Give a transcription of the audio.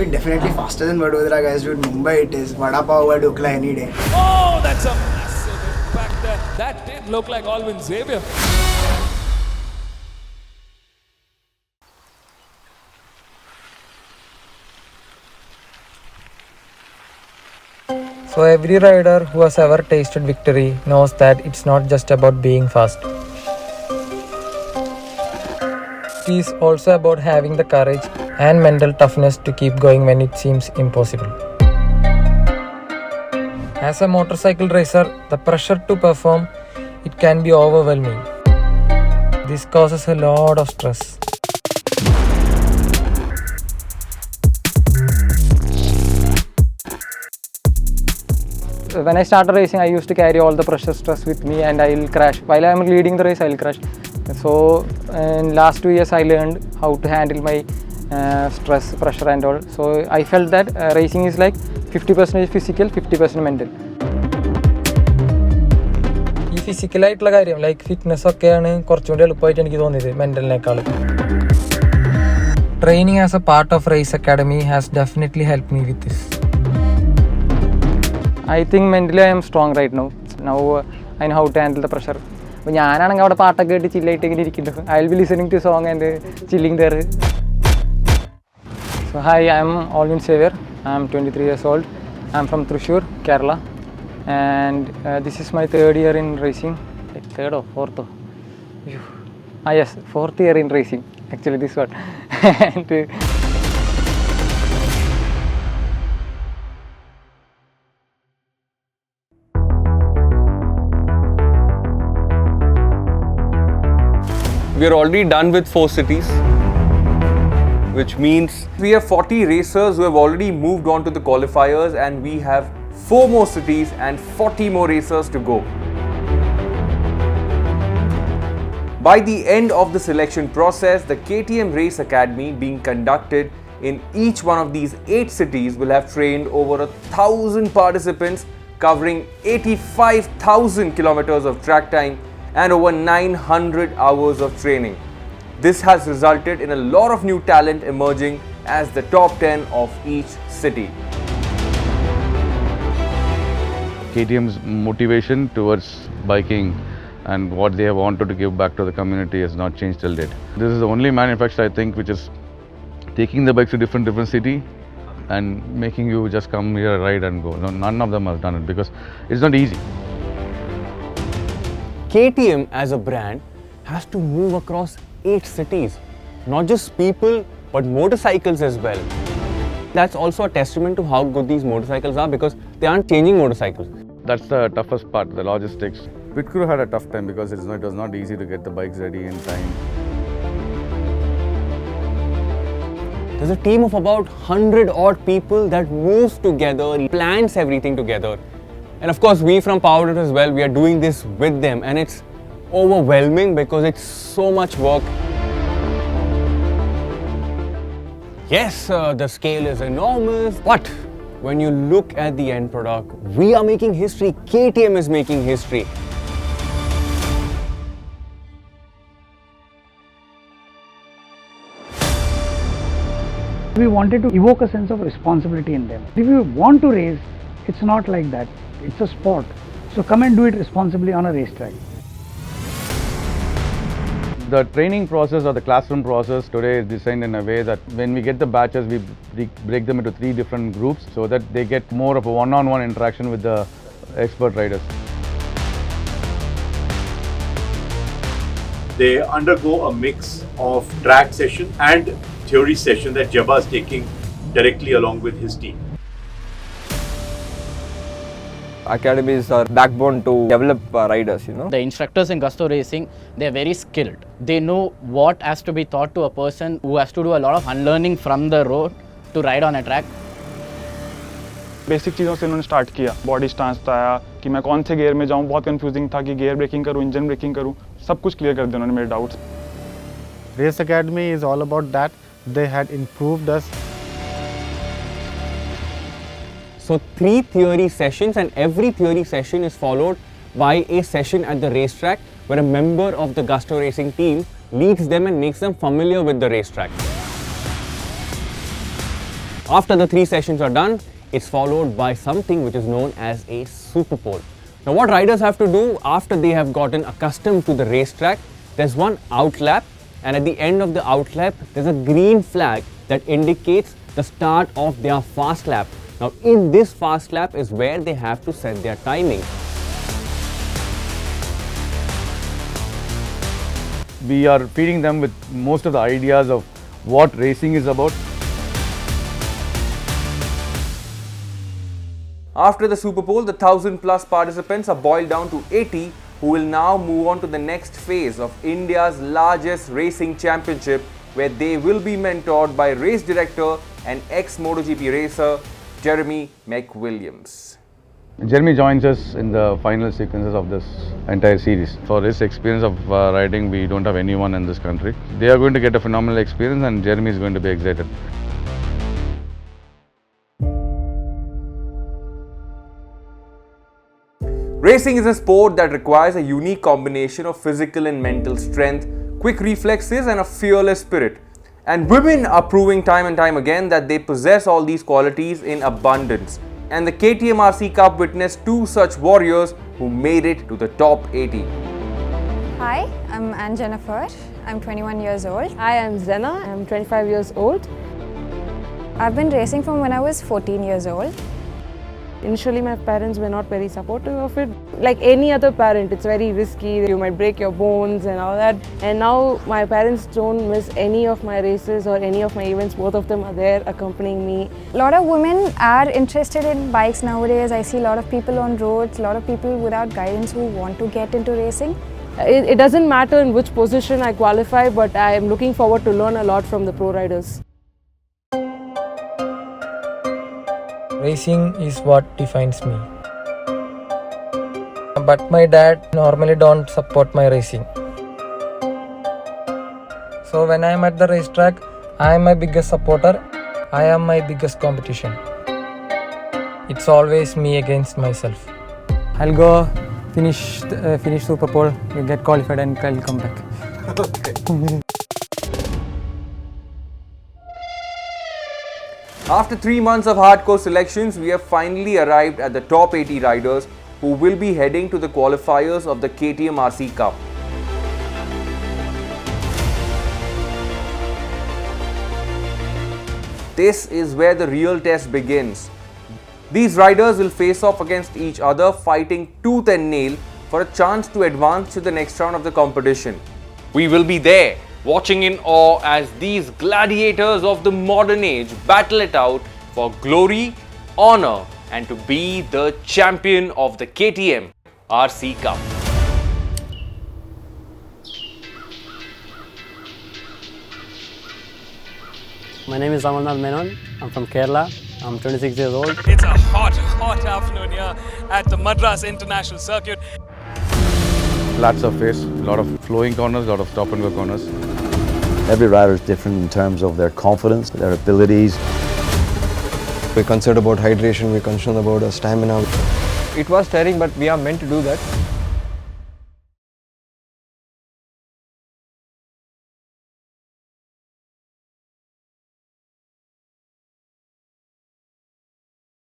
be definitely faster than Vadodara, guys. Dude, Mumbai it is. Vada pav or Dokla any day. Oh, that's a massive impact there. That did look like Allwin Xavier. So every rider who has ever tasted victory knows that it's not just about being fast. It is also about having the courage and mental toughness to keep going when it seems impossible. As a motorcycle racer, the pressure to perform, it can be overwhelming. This causes a lot of stress. When I started racing, I used to carry all the pressure stress with me and I will crash. While I am leading the race, I will crash. So in last 2 years, I learned how to handle my stress, pressure and all. So I felt that racing is like 50% physical, 50% mental. ഈ ഫിസിക്കലായിട്ടുള്ള കാര്യം like fitness ഒക്കെയാണ് കുറച്ചുകൂടി എളുപ്പമായിട്ട് എനിക്ക് തോന്നിയത് മെൻ്റലിനേക്കാൾ. Training as a part of Race Academy has definitely helped me with this. I think mentally I am strong right now. Now I know how to handle the pressure. അപ്പോൾ ഞാനാണെങ്കിൽ അവിടെ പാട്ടൊക്കെ കേട്ട് ചില്ലായിട്ട് ഇങ്ങനെ ഇരിക്കുന്നുണ്ട്. I will be listening to song and chilling there. So hi, I am Allwin Xavier. I am 23 years old. I am from Thrissur, Kerala. And this is my third year in racing. Third or fourth? Yes, fourth year in racing. Actually, this one. And, we are already done with 4 cities, which means we have 40 racers who have already moved on to the qualifiers, and we have 4 more cities and 40 more racers to go. By the end of the selection process, the KTM Race Academy being conducted in each one of these 8 cities will have trained over 1,000 participants, covering 85,000 kilometers of track time and over 900 hours of training. This has resulted in a lot of new talent emerging as the top 10 of each city. KTM's motivation towards biking and what they have wanted to give back to the community has not changed till date. This is the only manufacturer, I think, which is taking the bikes to different city and making you just come here, ride and go. No, none of them have done it because it's not easy. KTM as a brand has to move across 8 cities, not just people but motorcycles as well. That's also a testament to how good these motorcycles are because they aren't changing motorcycles. That's the toughest part, the logistics. Pit crew had a tough time because it was not easy to get the bikes ready in time. There's a team of about 100 odd people that moves together, plans everything together. And of course, we from PowerDrift as well, we are doing this with them, and it's overwhelming because it's so much work. Yes, the scale is enormous, but when you look at the end product, we are making history, KTM is making history. We wanted to evoke a sense of responsibility in them. If you want to race, it's not like that. It's a sport. So come and do it responsibly on a racetrack. The training process or the classroom process today is designed in a way that when we get the batches, we break them into 3 different groups so that they get more of a one-on-one interaction with the expert riders. They undergo a mix of track session and theory session that Jabba is taking directly along with his team. Academies are backbone to develop riders, you know. The instructors in Gusto Racing, they are very skilled. They know what has to be taught to a person who has to do a lot of unlearning from the road to ride on a track. Basic चीज़ों से उन्होंने start किया. Body stance बताया कि मैं कौन से gear में जाऊँ. बहुत कंफ्यूजिंग था कि गियर ब्रेकिंग करूँ, इंजन ब्रेकिंग करूँ. सब कुछ क्लियर कर दिया उन्होंने मेरे doubts. Race Academy is all about that. They had improved us. So 3 theory sessions, and every theory session is followed by a session at the racetrack where a member of the Gusto Racing team leads them and makes them familiar with the racetrack. After the 3 sessions are done, it's followed by something which is known as a Superpole. Now what riders have to do after they have gotten accustomed to the racetrack, there's one outlap, and at the end of the outlap, there's a green flag that indicates the start of their fast lap. Now in this fast lap is where they have to set their timing. We are feeding them with most of the ideas of what racing is about. After the Superpole, the 1,000+ participants are boiled down to 80, who will now move on to the next phase of India's largest racing championship, where they will be mentored by race director and ex-MotoGP racer Jeremy McWilliams. Jeremy joins us in the final sequences of this entire series. For his experience of riding, we don't have anyone in this country. They are going to get a phenomenal experience, and Jeremy is going to be excited. Racing is a sport that requires a unique combination of physical and mental strength, quick reflexes and a fearless spirit. And women are proving time and time again that they possess all these qualities in abundance. And the KTM RC Cup witnessed 2 such warriors who made it to the top 80. Hi, I'm Anne Jennifer. I'm 21 years old. Hi, I'm Zena. I'm 25 years old. I've been racing from when I was 14 years old. Initially, my parents were not very supportive of it. Like any other parent, it's very risky. You might break your bones and all that. And now my parents don't miss any of my races or any of my events. Both of them are there accompanying me. A lot of women are interested in bikes nowadays. I see a lot of people on roads, a lot of people without guidance who want to get into racing. It doesn't matter in which position I qualify, but I am looking forward to learn a lot from the pro riders. Racing is what defines me. But my dad normally don't support my racing. So when I am at the racetrack, I am my biggest supporter. I am my biggest competition. It's always me against myself. I'll go finish Superpole, get qualified, and I'll come back. Okay. After 3 months of hardcore selections, we have finally arrived at the top 80 riders who will be heading to the qualifiers of the KTM RC Cup. This is where the real test begins. These riders will face off against each other, fighting tooth and nail for a chance to advance to the next round of the competition. We will be there, watching in awe as these gladiators of the modern age battle it out for glory, honor, and to be the champion of the KTM RC Cup. My name is Amarnath Menon. I'm from Kerala. I'm 26 years old. It's a hot afternoon here at the Madras International Circuit. Flat surface, a lot of flowing corners, a lot of stop and go corners. Every rider is different in terms of their confidence, their abilities. We're concerned about hydration, we're concerned about stamina. It was tiring, but we are meant to do that.